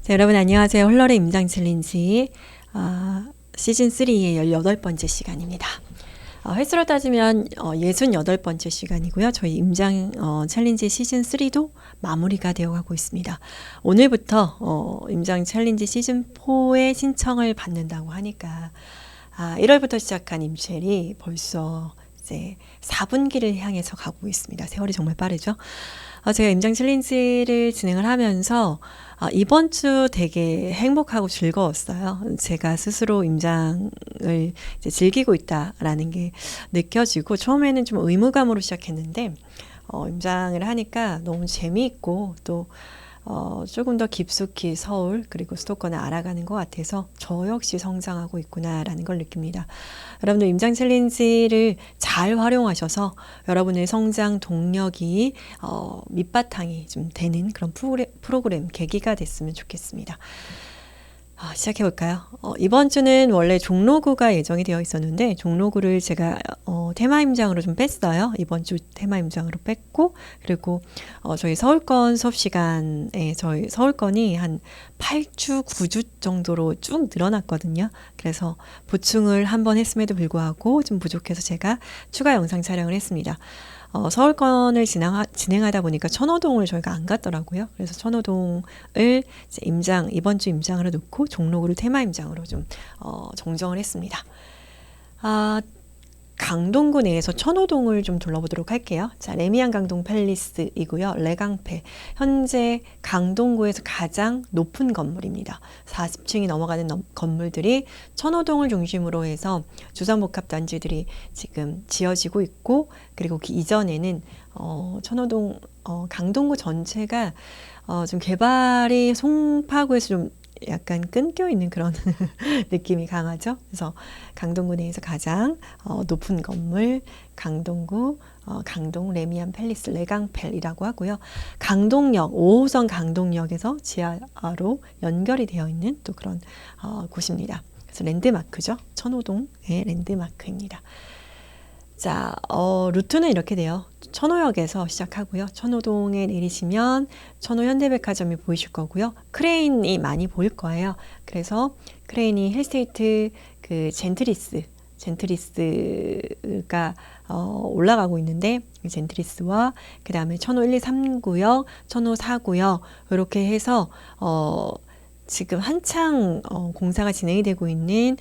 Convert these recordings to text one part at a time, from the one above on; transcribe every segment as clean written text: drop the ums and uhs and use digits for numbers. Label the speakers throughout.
Speaker 1: 자, 여러분 안녕하세요. 홀러의 임장 챌린지 시즌 3의 18번째 시간입니다. 횟수로 따지면 68번째 시간이고요. 저희 임장 챌린지 시즌 3도 마무리가 되어가고 있습니다. 오늘부터 임장 챌린지 시즌 4의 신청을 받는다고 하니까 1월부터 시작한 임첼이 벌써 이제 4분기를 향해서 가고 있습니다. 세월이 정말 빠르죠. 제가 임장 챌린지를 진행을 하면서 이번 주 되게 행복하고 즐거웠어요. 제가 스스로 임장을 이제 즐기고 있다라는 게 느껴지고, 처음에는 좀 의무감으로 시작했는데 임장을 하니까 너무 재미있고 또 조금 더 깊숙이 서울 그리고 수도권을 알아가는 것 같아서 저 역시 성장하고 있구나라는 걸 느낍니다. 여러분들 임장 챌린지를 잘 활용하셔서 여러분의 성장 동력이 밑바탕이 좀 되는 그런 프로그램 계기가 됐으면 좋겠습니다. 시작해볼까요? 이번 주는 원래 종로구가 예정이 되어 있었는데 종로구를 제가 테마 임장으로 좀 뺐어요. 이번 주 테마 임장으로 뺐고, 그리고 저희 서울권 수업 시간에 저희 서울권이 한 8주, 9주 정도로 쭉 늘어났거든요. 그래서 보충을 한번 했음에도 불구하고 좀 부족해서 제가 추가 영상 촬영을 했습니다. 서울권을 진행하다 보니까 천호동을 저희가 안 갔더라고요. 그래서 천호동을 이제 이번 주 임장으로 놓고 종로구를 테마 임장으로 좀 정정을 했습니다. 강동구 내에서 천호동을 좀 둘러보도록 할게요. 자, 레미안 강동 팰리스이고요. 레강패. 현재 강동구에서 가장 높은 건물입니다. 40층이 넘어가는 건물들이 천호동을 중심으로 해서 주상복합단지들이 지금 지어지고 있고, 그리고 그 이전에는 천호동 강동구 전체가 좀 개발이 송파구에서 좀 약간 끊겨 있는 그런 느낌이 강하죠. 그래서 강동구 내에서 가장 높은 건물 강동구 강동 레미안 팰리스 레강펠이라고 하고요. 강동역 5호선 강동역에서 지하로 연결이 되어 있는 또 그런 곳입니다. 그래서 랜드마크죠. 천호동의 랜드마크입니다. 자, 루트는 이렇게 돼요. 천호역에서 시작하고요. 천호동에 내리시면 천호 현대백화점이 보이실 거고요. 크레인이 많이 보일 거예요. 그래서 크레인이 힐스테이트 그 젠트리스가 올라가고 있는데, 이 젠트리스와 그 다음에 천호 1, 2, 3구역, 천호 4구역 이렇게 해서 지금 한창 공사가 진행이 되고 있는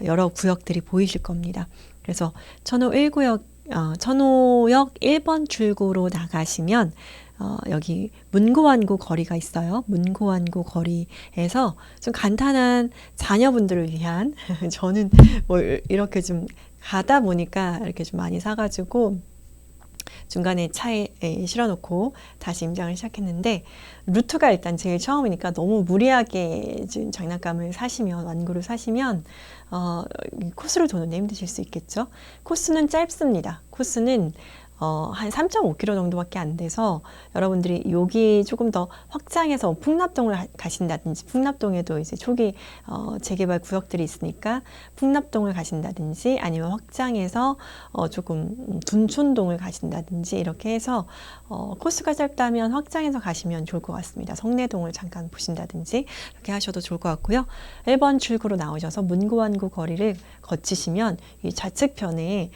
Speaker 1: 여러 구역들이 보이실 겁니다. 그래서 천호 1구역, 천호역 1번 출구로 나가시면 여기 문고완구 거리가 있어요. 문고완구 거리에서 좀 간단한 자녀분들을 위한 저는 뭐 이렇게 좀 가다 보니까 이렇게 좀 많이 사가지고 중간에 차에 실어놓고 다시 임장을 시작했는데, 루트가 일단 제일 처음이니까 너무 무리하게 지금 장난감을 사시면, 완구를 사시면 코스를 도는데 힘드실 수 있겠죠. 코스는 짧습니다. 코스는 한 3.5km 정도밖에 안 돼서 여러분들이 여기 조금 더 확장해서 풍납동을 가신다든지, 풍납동에도 이제 초기 재개발 구역들이 있으니까 풍납동을 가신다든지, 아니면 확장해서 조금 둔촌동을 가신다든지, 이렇게 해서 코스가 짧다면 확장해서 가시면 좋을 것 같습니다. 성내동을 잠깐 보신다든지 이렇게 하셔도 좋을 것 같고요. 1번 출구로 나오셔서 문고완구 거리를 거치시면 이 좌측편에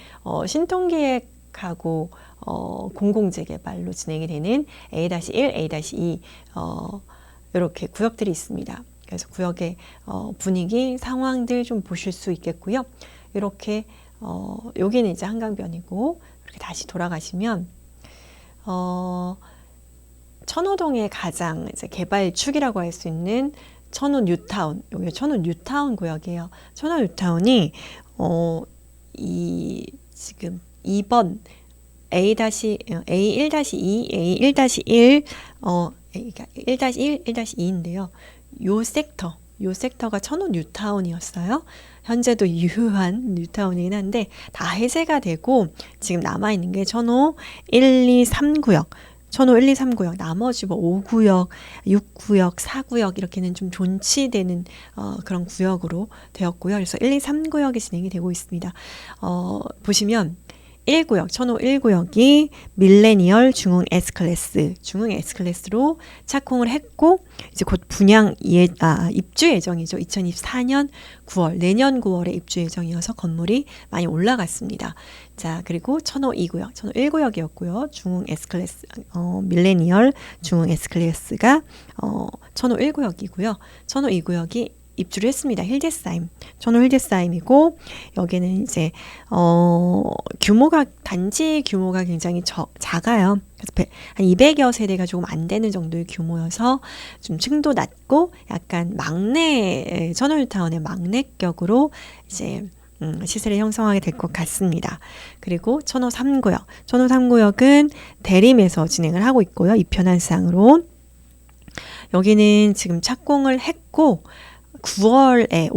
Speaker 1: 신통기획하고 공공재개발로 진행이 되는 A-1, A-2 이렇게 구역들이 있습니다. 그래서 구역의 분위기, 상황들 좀 보실 수 있겠고요. 이렇게 여기는 이제 한강변이고, 이렇게 다시 돌아가시면 천호동의 가장 이제 개발축이라고 할 수 있는 천호 뉴타운, 여기 천호 뉴타운 구역이에요. 천호 뉴타운이 지금 2번 A-1-2, A1-1, 1-1, 1-2인데요. 요 섹터가 천호 뉴타운이었어요. 현재도 유효한 뉴타운이긴 한데 다 해제가 되고 지금 남아있는 게 천호 1, 2, 3구역, 천호 1, 2, 3구역, 나머지 뭐 5구역, 6구역, 4구역 이렇게는 좀 존치되는 그런 구역으로 되었고요. 그래서 1, 2, 3구역이 진행이 되고 있습니다. 보시면 1구역, 천호 1구역이 밀레니얼 중흥 S클래스, 중흥 S클래스로 착공을 했고, 이제 곧 입주 예정이죠. 2024년 9월, 내년 9월에 입주 예정이어서 건물이 많이 올라갔습니다. 자, 그리고 천호 2구역, 천호 1구역이었고요. 중흥 S클래스, 밀레니얼 중흥 S클래스가 천호 1구역이고요. 천호 2구역이 입주를 했습니다. 힐데스하임, 천호 힐데스하임이고, 여기는 이제 단지 규모가 굉장히 작아요. 그래서 한 200여 세대가 조금 안 되는 정도의 규모여서 좀 층도 낮고 약간 천호 뉴타운의 막내격으로 이제 시세를 형성하게 될 것 같습니다. 그리고 천호 3구역, 천호 3구역은 대림에서 진행을 하고 있고요. 이편한쌍으로 여기는 지금 착공을 했고 9월에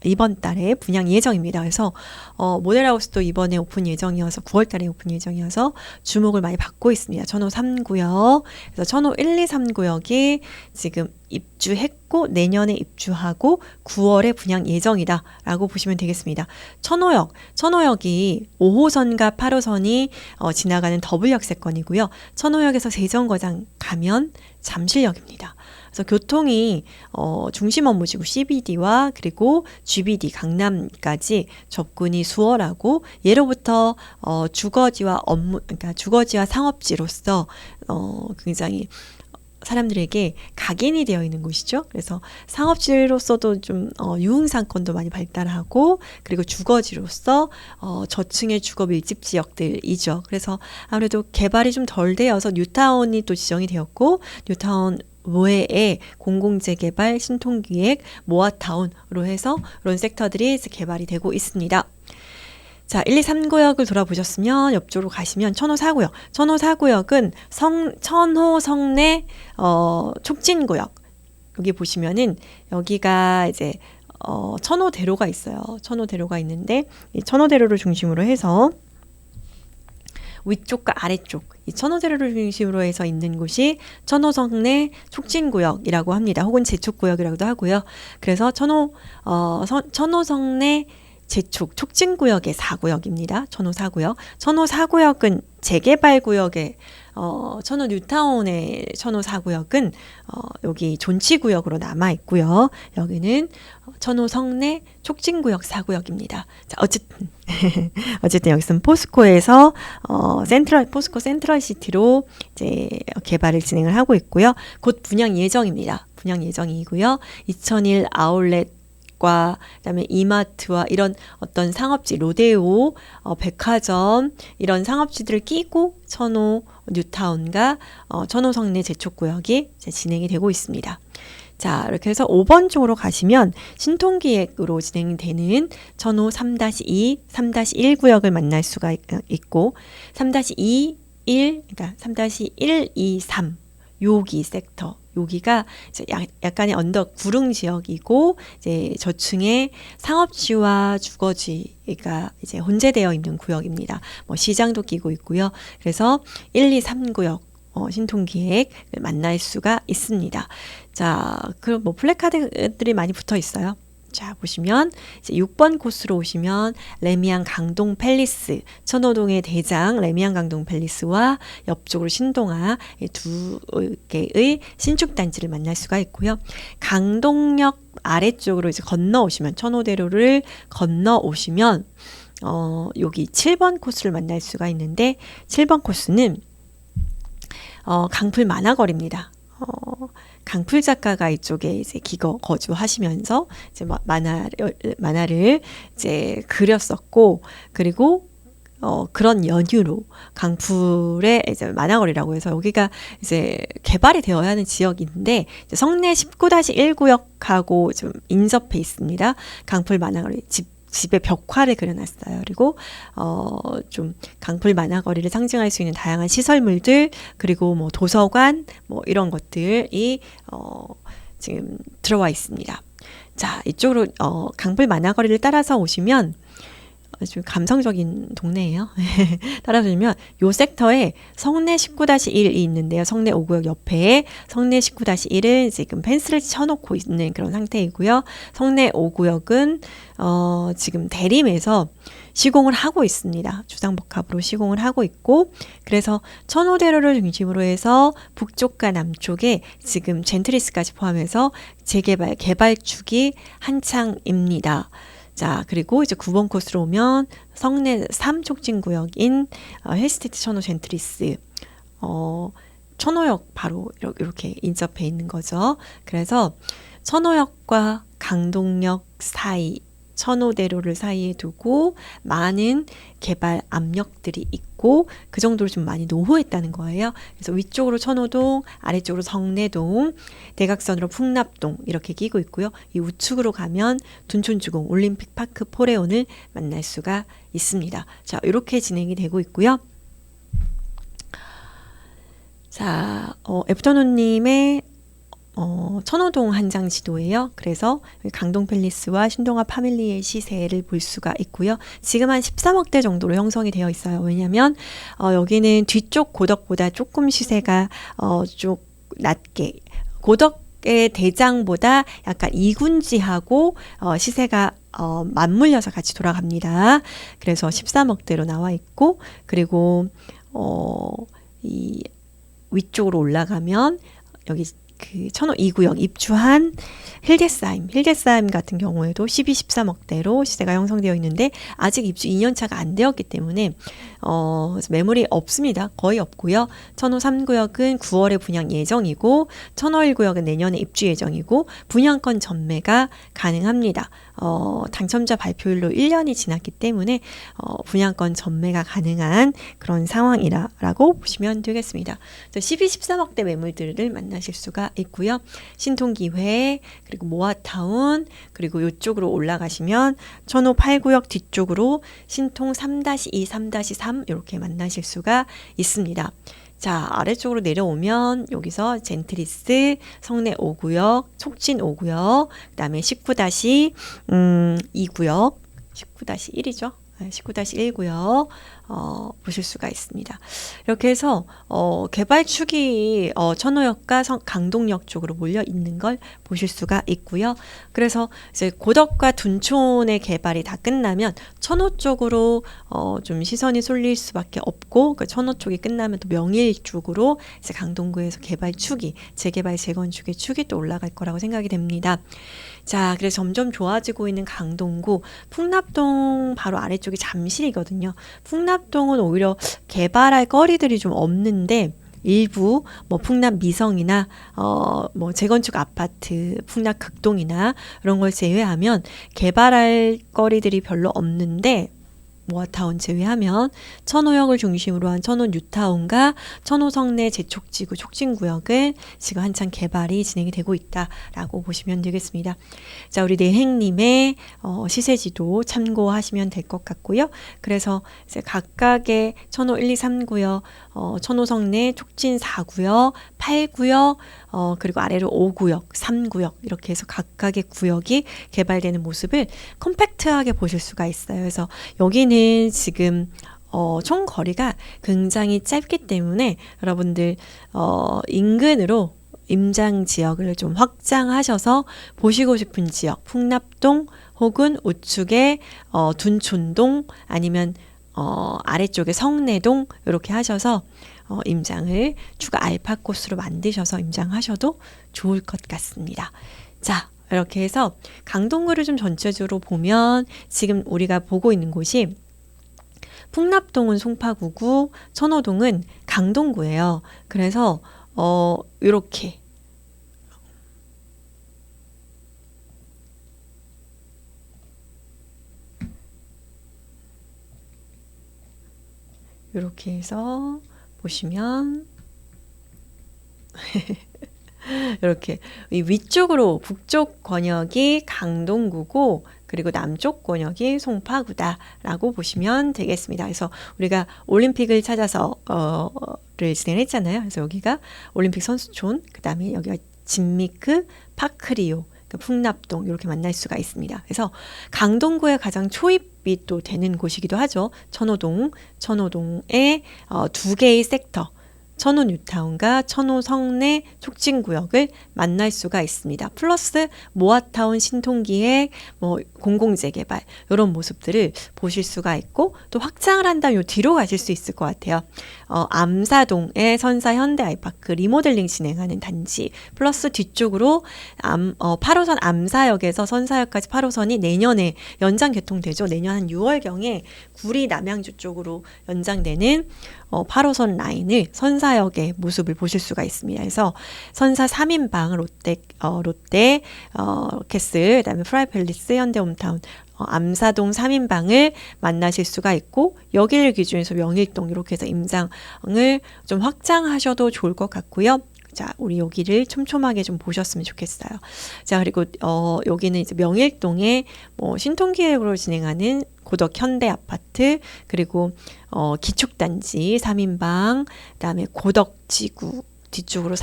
Speaker 1: 이번 달에 분양 예정입니다. 그래서 모델하우스도 이번에 오픈 예정이어서 9월 달에 오픈 예정이어서 주목을 많이 받고 있습니다. 천호 3구역, 그래서 천호 1, 2, 3구역이 지금 입주했고 내년에 입주하고 9월에 분양 예정이다라고 보시면 되겠습니다. 천호역이 5호선과 8호선이 지나가는 더블 역세권이고요. 천호역에서 세정거장 가면 잠실역입니다. 그래서 교통이 중심 업무지구 CBD와 그리고 GBD 강남까지 접근이 수월하고 예로부터 그러니까 주거지와 상업지로서 굉장히 사람들에게 각인이 되어 있는 곳이죠. 그래서 상업지로서도 좀 유흥상권도 많이 발달하고 그리고 주거지로서 저층의 주거 밀집 지역들이죠. 그래서 아무래도 개발이 좀 덜 되어서 뉴타운이 또 지정이 되었고 뉴타운 외에 공공재개발, 신통기획, 모아타운으로 해서 이런 섹터들이 개발이 되고 있습니다. 자, 1, 2, 3구역을 돌아보셨으면 옆쪽으로 가시면 천호 4구역. 천호 4구역은 천호 성내 촉진구역. 여기 보시면은 여기가 이제 천호대로가 있어요. 천호대로가 있는데 이 천호대로를 중심으로 해서 위쪽과 아래쪽 이 천호대로를 중심으로 해서 있는 곳이 천호성내 촉진구역이라고 합니다. 혹은 재촉구역이라고도 하고요. 그래서 천호성내 촉진구역의 4구역입니다. 천호 4구역. 천호 4구역은 재개발구역의 천호 뉴타운의 천호 4구역은 여기 존치구역으로 남아 있고요. 여기는 천호 성내 촉진구역 4구역입니다. 자, 어쨌든 여기서는 포스코에서 포스코 센트럴시티로 이제 개발을 진행을 하고 있고요. 곧 분양 예정입니다. 분양 예정이고요. 2001 아울렛 그다음에 이마트와 이런 어떤 상업지, 로데오, 백화점 이런 상업지들을 끼고 천호 뉴타운과 천호 성내 재촉구역이 진행이 되고 있습니다. 자, 이렇게 해서 5번 쪽으로 가시면 신통기획으로 진행되는 천호 3-2, 3-1 구역을 만날 수가 있고 3-2, 1, 그러니까 3-1, 2, 3 여기 섹터 여기가 이제 약간의 언덕 구릉 지역이고 이제 저층에 상업지와 주거지가 이제 혼재되어 있는 구역입니다. 뭐 시장도 끼고 있고요. 그래서 1, 2, 3구역 신통기획 만날 수가 있습니다. 자, 그럼 뭐 플래카드들이 많이 붙어 있어요. 자, 보시면 이제 6번 코스로 오시면 레미안 강동 팰리스, 천호동의 대장 레미안 강동 팰리스와 옆쪽으로 신동아 두 개의 신축 단지를 만날 수가 있고요. 강동역 아래쪽으로 이제 건너오시면 천호대로를 건너오시면 여기 7번 코스를 만날 수가 있는데 7번 코스는 강풀 만화거리입니다. 강풀 작가가 이쪽에 이제 거주하시면서 이제 만화를 이제 그렸었고, 그리고 그런 연유로 강풀의 이제 만화거리라고 해서 여기가 이제 개발이 되어야 하는 지역인데 이제 성내 19-1구역하고 좀 인접해 있습니다. 강풀 만화거리 집에 벽화를 그려놨어요. 그리고 좀 강풀 만화거리를 상징할 수 있는 다양한 시설물들 그리고 뭐 도서관 뭐 이런 것들이 지금 들어와 있습니다. 자, 이쪽으로 강풀 만화거리를 따라서 오시면 좀 감성적인 동네예요. 따라서 오시면 요 섹터에 성내 19-1이 있는데요. 성내 5구역 옆에 성내 19-1은 지금 펜스를 쳐놓고 있는 그런 상태이고요. 성내 5구역은 지금 대림에서 시공을 하고 있습니다. 주상복합으로 시공을 하고 있고, 그래서 천호대로를 중심으로 해서 북쪽과 남쪽에 지금 젠트리스까지 포함해서 재개발, 개발축이 한창입니다. 자, 그리고 이제 9번 코스로 오면 성내 3촉진구역인 힐스테이트 천호 젠트리스, 천호역 바로 이렇게 인접해 있는 거죠. 그래서 천호역과 강동역 사이, 천호대로를 사이에 두고 많은 개발 압력들이 있고 그 정도로 좀 많이 노후했다는 거예요. 그래서 위쪽으로 천호동, 아래쪽으로 성내동, 대각선으로 풍납동 이렇게 끼고 있고요. 이 우측으로 가면 둔촌주공 올림픽파크 포레온을 만날 수가 있습니다. 자, 이렇게 진행이 되고 있고요. 자, 애프터눈님의 천호동 한 장 지도예요. 그래서 강동 팰리스와 신동아 파밀리의 시세를 볼 수가 있고요. 지금 한 13억대 정도로 형성이 되어 있어요. 왜냐하면 여기는 뒤쪽 고덕보다 조금 시세가 좀 낮게, 고덕의 대장보다 약간 이군지하고 시세가 맞물려서 같이 돌아갑니다. 그래서 13억대로 나와 있고, 그리고 이 위쪽으로 올라가면 여기 그 천호 2구역 입주한 힐데스하임 같은 경우에도 12, 13억대로 시세가 형성되어 있는데 아직 입주 2년차가 안 되었기 때문에 매물이 없습니다. 거의 없고요. 천호 3구역은 9월에 분양 예정이고 천호 1구역은 내년에 입주 예정이고 분양권 전매가 가능합니다. 당첨자 발표일로 1년이 지났기 때문에 분양권 전매가 가능한 그런 상황이라고 보시면 되겠습니다. 12, 13억대 매물들을 만나실 수가 있고요. 신통기회, 그리고 모아타운, 그리고 이쪽으로 올라가시면 천호 8구역 뒤쪽으로 신통 3-2, 3-3 이렇게 만나실 수가 있습니다. 자, 아래쪽으로 내려오면 여기서 젠트리스, 성내 5구역, 촉진 5구역, 그 다음에 19-2구역, 19-1이죠. 19-1구역 보실 수가 있습니다. 이렇게 해서 개발축이 천호역과 강동역 쪽으로 몰려 있는 걸 보실 수가 있고요. 그래서 이제 고덕과 둔촌의 개발이 다 끝나면 천호 쪽으로 좀 시선이 쏠릴 수밖에 없고, 그 천호 쪽이 끝나면 또 명일 쪽으로 이제 강동구에서 개발축이, 재개발 재건축의 축이 또 올라갈 거라고 생각이 됩니다. 자, 그래서 점점 좋아지고 있는 강동구, 풍납동 바로 아래쪽이 잠실이거든요. 풍납동은 오히려 개발할 거리들이 좀 없는데 일부 뭐 풍납 미성이나 뭐 재건축 아파트, 풍납 극동이나 이런 걸 제외하면 개발할 거리들이 별로 없는데, 모아타운 제외하면 천호역을 중심으로 한 천호 뉴타운과 천호 성내 재촉지구 촉진구역은 지금 한창 개발이 진행이 되고 있다라고 보시면 되겠습니다. 자, 우리 내행님의 시세지도 참고하시면 될 것 같고요. 그래서 이제 각각의 천호 1, 2, 3구역, 천호 성내 촉진 4구역, 8구역, 그리고 아래로 5구역, 3구역 이렇게 해서 각각의 구역이 개발되는 모습을 컴팩트하게 보실 수가 있어요. 그래서 여기는 지금 총 거리가 굉장히 짧기 때문에 여러분들 인근으로 임장 지역을 좀 확장하셔서 보시고 싶은 지역, 풍납동 혹은 우측에 둔촌동 아니면 아래쪽에 성내동 이렇게 하셔서 임장을 추가 알파 코스로 만드셔서 임장하셔도 좋을 것 같습니다. 자, 이렇게 해서 강동구를 좀 전체적으로 보면 지금 우리가 보고 있는 곳이 풍납동은 송파구고 천호동은 강동구예요. 그래서 이렇게 해서 보시면 이렇게 이 위쪽으로 북쪽 권역이 강동구고 그리고 남쪽 권역이 송파구다라고 보시면 되겠습니다. 그래서 우리가 올림픽을 찾아서 를 진행했잖아요. 그래서 여기가 올림픽 선수촌, 그 다음에 여기가 진미크, 파크리오, 풍납동 이렇게 만날 수가 있습니다. 그래서 강동구의 가장 초입이 또 되는 곳이기도 하죠. 천호동에 두 개의 섹터, 천호 뉴타운과 천호 성내 촉진구역을 만날 수가 있습니다. 플러스 모아타운 신통기획, 뭐 공공재개발 이런 모습들을 보실 수가 있고 또 확장을 한다면 요 뒤로 가실 수 있을 것 같아요. 암사동의 선사 현대 아이파크 리모델링 진행하는 단지 플러스 뒤쪽으로 8호선 암사역에서 선사역까지 8호선이 내년에 연장 개통되죠. 내년 한 6월경에 구리 남양주 쪽으로 연장되는 8호선 라인을 선사역의 모습을 보실 수가 있습니다. 그래서 선사 3인방 롯데 캐슬, 그다음에 프라이팰리스, 현대홈타운 암사동 3인방을 만나실 수가 있고 여기를 기준해서 명일동 이렇게 해서 임장을 좀 확장하셔도 좋을 것 같고요. 자, 우리 여기를 촘촘하게 좀 보셨으면 좋겠어요. 자, 그리고 여기는 이제 명일동에 신통기획으로 진행하는 고덕 현대 아파트, 그리고 기축단지 3인방, 그다음에 고덕지구 뒤쪽으로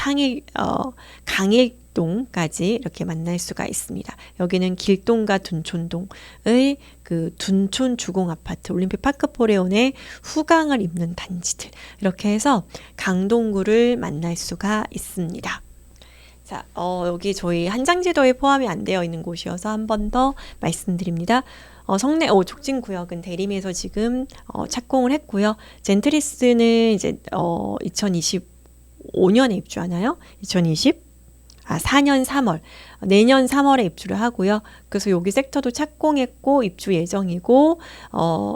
Speaker 1: 강일동까지 이렇게 만날 수가 있습니다. 여기는 길동과 둔촌동의 그 둔촌 주공 아파트, 올림픽 파크 포레온의 후강을 잇는 단지들, 이렇게 해서 강동구를 만날 수가 있습니다. 자, 여기 저희 한장지도에 포함이 안 되어 있는 곳이어서 한 번 더 말씀드립니다. 성내 촉진구역은 대림에서 지금 착공을 했고요. 젠트리스는 이제 2025년에 입주하나요? 4년 3월, 내년 3월에 입주를 하고요. 그래서 여기 섹터도 착공했고 입주 예정이고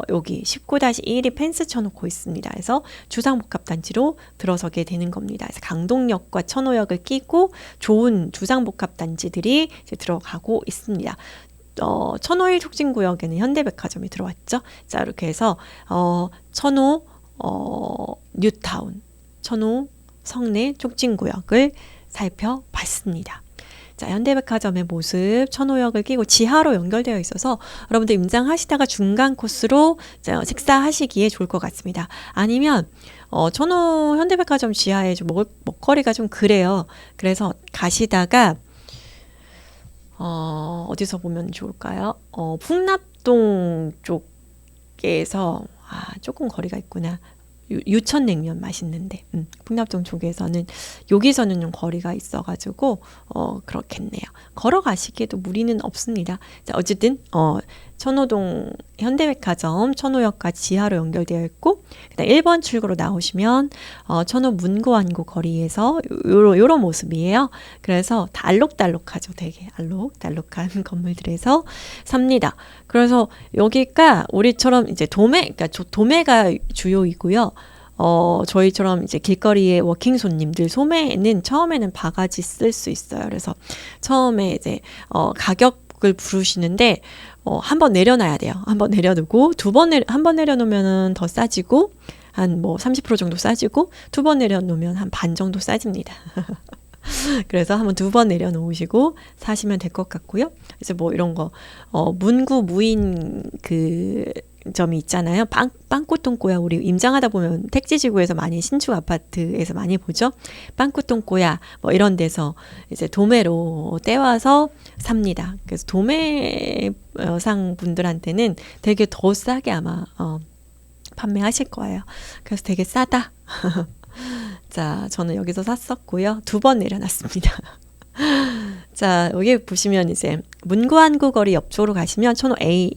Speaker 1: 여기 19-1이 펜스 쳐놓고 있습니다. 그래서 주상복합단지로 들어서게 되는 겁니다. 그래서 강동역과 천호역을 끼고 좋은 주상복합단지들이 이제 들어가고 있습니다. 천호일 촉진구역에는 현대백화점이 들어왔죠. 자, 이렇게 해서 천호 뉴타운, 천호 성내 촉진구역을 살펴봤습니다. 자, 현대백화점의 모습, 천호역을 끼고 지하로 연결되어 있어서 여러분들 임장하시다가 중간 코스로 식사하시기에 좋을 것 같습니다. 아니면 천호 현대백화점 지하에 좀 먹거리가 좀 그래요. 그래서 가시다가 어디서 보면 좋을까요? 풍납동 쪽에서 조금 거리가 있구나. 유천냉면 맛있는데 풍납동 쪽에서는 여기서는 좀 거리가 있어가지고 그렇겠네요. 걸어가시기에도 무리는 없습니다. 자, 어쨌든 천호동 현대백화점 천호역까지 지하로 연결되어 있고 그다음 1번 출구로 나오시면 천호 문고안고 거리에서 요런 모습이에요. 그래서 다 알록달록하죠. 되게 알록달록한 건물들에서 삽니다. 그래서 여기가 우리처럼 이제 그러니까 도매가 주요이고요. 저희처럼 이제 길거리에 워킹 손님들 소매는 처음에는 바가지 쓸 수 있어요. 그래서 처음에 이제 가격을 부르시는데 한 번 내려놔야 돼요. 한 번 내려두고 한 번 내려놓으면 더 싸지고 한 30% 정도 싸지고 두 번 내려놓으면 한 반 정도 싸집니다. 그래서 한번 2번 내려놓으시고 사시면 될 것 같고요. 이제 이런 거 문구 무인 점이 있잖아요. 빵꾸똥꼬야. 우리 임장하다 보면 택지지구에서 많이 신축 아파트에서 많이 보죠. 빵꾸똥꼬야 이런 데서 이제 도매로 떼와서 삽니다. 그래서 도매상 분들한테는 되게 더 싸게 아마 판매하실 거예요. 그래서 되게 싸다. 자, 저는 여기서 샀었고요. 2번 내려놨습니다. 자, 여기 보시면 이제 문구안구 거리 옆쪽으로 가시면 천호 A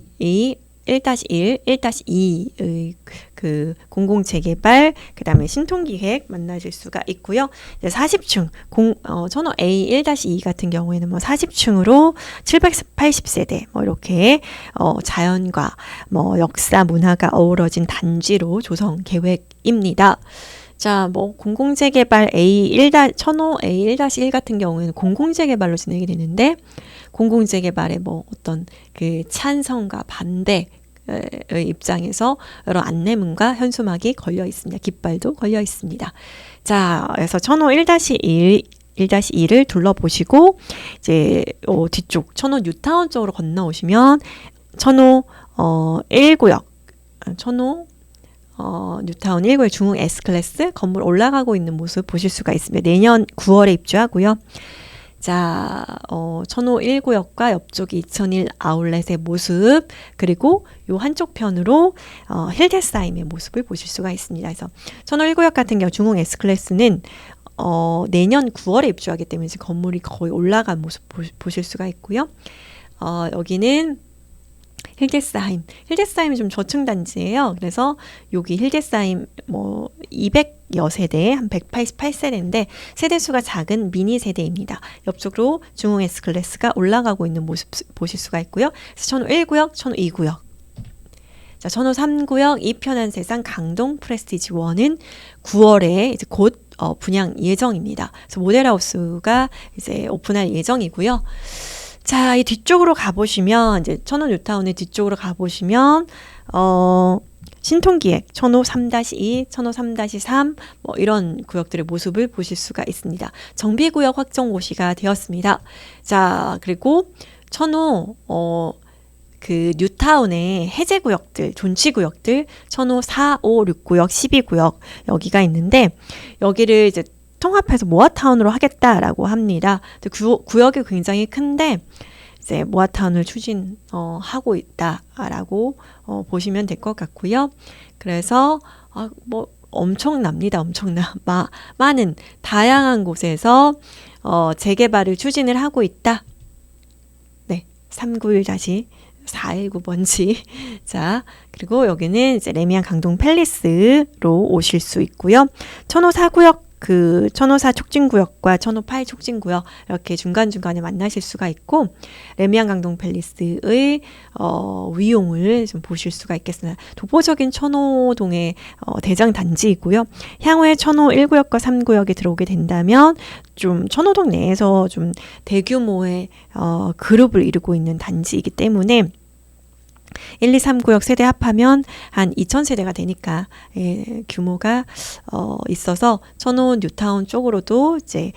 Speaker 1: 1-1, 1-2의 그 공공재개발, 그 다음에 신통기획 만나실 수가 있고요. 이제 40층, 천호 A 1-2 같은 경우에는 40층으로 780세대, 이렇게, 자연과 역사, 문화가 어우러진 단지로 조성 계획입니다. 자, 공공재개발 천호 A1-1 같은 경우에는 공공재개발로 진행이 되는데, 공공재개발의 어떤 그 찬성과 반대의 입장에서 여러 안내문과 현수막이 걸려 있습니다. 깃발도 걸려 있습니다. 자, 그래서 천호 1-2를 둘러보시고, 이제, 뒤쪽, 천호 뉴타운 쪽으로 건너오시면, 천호, 1구역, 뉴타운 1구역 중흥 S클래스 건물 올라가고 있는 모습 보실 수가 있습니다. 내년 9월에 입주하고요. 자, 천호 1구역과 옆쪽 2001 아울렛의 모습, 그리고 요 한쪽 편으로 힐데스하임의 모습을 보실 수가 있습니다. 그래서 천호 1구역 같은 경우 중흥 S클래스는 내년 9월에 입주하기 때문에 지금 건물이 거의 올라간 모습 보실 수가 있고요. 여기는 힐데스하임이 좀 저층 단지예요. 그래서 여기 힐데스하임 200여 세대, 한 188세대인데 세대수가 작은 미니 세대입니다. 옆쪽으로 중흥 S클래스가 올라가고 있는 모습 보실 수가 있고요. 그래서 천호 1구역, 천호 2구역. 자, 천호 3구역 이편한 세상 강동 프레스티지 1은 9월에 이제 곧 분양 예정입니다. 그래서 모델하우스가 이제 오픈할 예정이고요. 자, 이 뒤쪽으로 가보시면, 이제 천호 뉴타운의 뒤쪽으로 가보시면, 신통기획, 천호 3-2, 천호 3-3, 이런 구역들의 모습을 보실 수가 있습니다. 정비구역 확정 고시가 되었습니다. 자, 그리고 천호, 그 뉴타운의 해제구역들, 존치구역들, 천호 4, 5, 6구역, 12구역, 여기가 있는데, 여기를 이제 통합해서 모아타운으로 하겠다라고 합니다. 구역이 굉장히 큰데 이제 모아타운을 추진하고 있다라고 보시면 될 것 같고요. 그래서 엄청납니다. 많은 다양한 곳에서 재개발을 추진을 하고 있다. 네, 391-419번지. 자, 그리고 여기는 이제 레미안 강동 팰리스로 오실 수 있고요. 천호 4구역 천호 4 촉진구역과 천호 8 촉진구역 이렇게 중간중간에 만나실 수가 있고 레미안 강동 팰리스의 위용을 좀 보실 수가 있겠습니다. 독보적인 천호동의 대장 단지이고요. 향후에 천호 1구역과 3구역에 들어오게 된다면 좀 천호동 내에서 좀 대규모의 그룹을 이루고 있는 단지이기 때문에 1, 2, 3구역 세대 합하면 한 2,000세대가 되니까 규모가 있어서 천호 뉴타운 쪽으로도 이제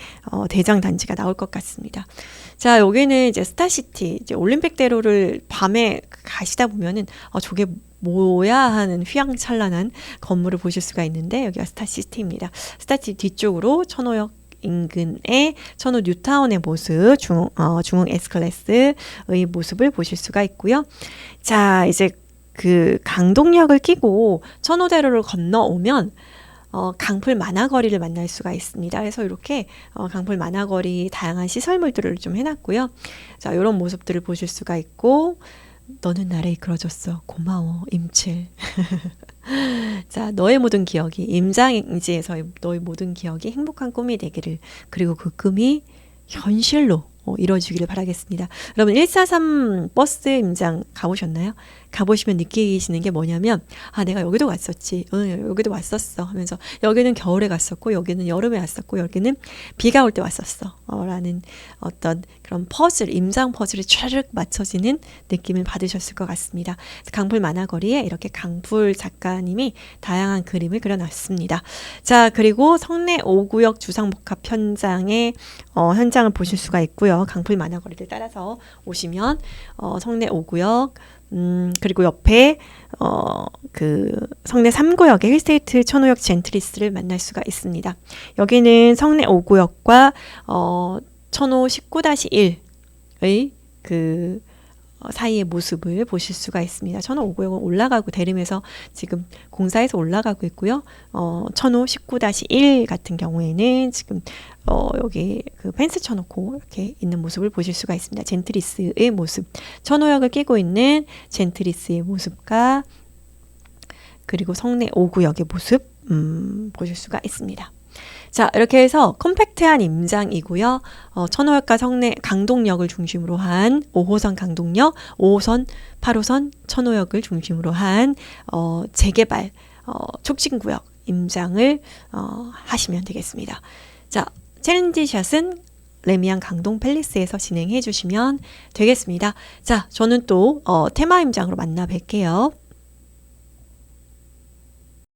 Speaker 1: 대장 단지가 나올 것 같습니다. 자, 여기는 이제 스타시티, 이제 올림픽대로를 밤에 가시다 보면은 저게 뭐야 하는 휘황찬란한 건물을 보실 수가 있는데 여기가 스타시티입니다. 스타시티 뒤쪽으로 천호역 인근의 천호 뉴타운의 모습, 중흥 S클래스의 모습을 보실 수가 있고요. 자, 이제 그 강동역을 끼고 천호대로를 건너오면 강풀 만화거리를 만날 수가 있습니다. 그래서 이렇게 강풀 만화거리 다양한 시설물들을 좀 해놨고요. 자, 이런 모습들을 보실 수가 있고 너는 나를 이끌어줬어. 고마워, 임칠. 자, 너의 모든 기억이 임장지에서의 너의 모든 기억이 행복한 꿈이 되기를, 그리고 그 꿈이 현실로 이루어지기를 바라겠습니다. 여러분 143 버스 임장 가보셨나요? 가보시면 느끼시는 게 뭐냐면 내가 여기도 왔었지, 여기도 왔었어 하면서 여기는 겨울에 갔었고 여기는 여름에 왔었고 여기는 비가 올 때 왔었어 라는 어떤 그런 퍼즐, 임장 퍼즐이 촤르륵 맞춰지는 느낌을 받으셨을 것 같습니다. 강풀 만화거리에 이렇게 강풀 작가님이 다양한 그림을 그려놨습니다. 자, 그리고 성내 5구역 주상복합 현장의 현장을 보실 수가 있고요. 강풀 만화거리를 따라서 오시면 성내 5구역 그리고 옆에 그 성내 3구역의 힐스테이트 천호역 젠트리스를 만날 수가 있습니다. 여기는 성내 5구역과 천호 19-1의 그 사이의 모습을 보실 수가 있습니다. 천호 5구역은 올라가고 대림에서 지금 공사해서 올라가고 있고요. 천호 19-1 같은 경우에는 지금 여기 그 펜스 쳐놓고 이렇게 있는 모습을 보실 수가 있습니다. 젠트리스의 모습, 천호역을 끼고 있는 젠트리스의 모습과 그리고 성내 5구역의 모습 보실 수가 있습니다. 자, 이렇게 해서 컴팩트한 임장이고요. 천호역과 성내 강동역을 중심으로 한 5호선 강동역, 5호선, 8호선 천호역을 중심으로 한 재개발 촉진구역 임장을 하시면 되겠습니다. 자, 챌린지샷은 레미안 강동 팰리스에서 진행해 주시면 되겠습니다. 자, 저는 또 테마 임장으로 만나 뵐게요.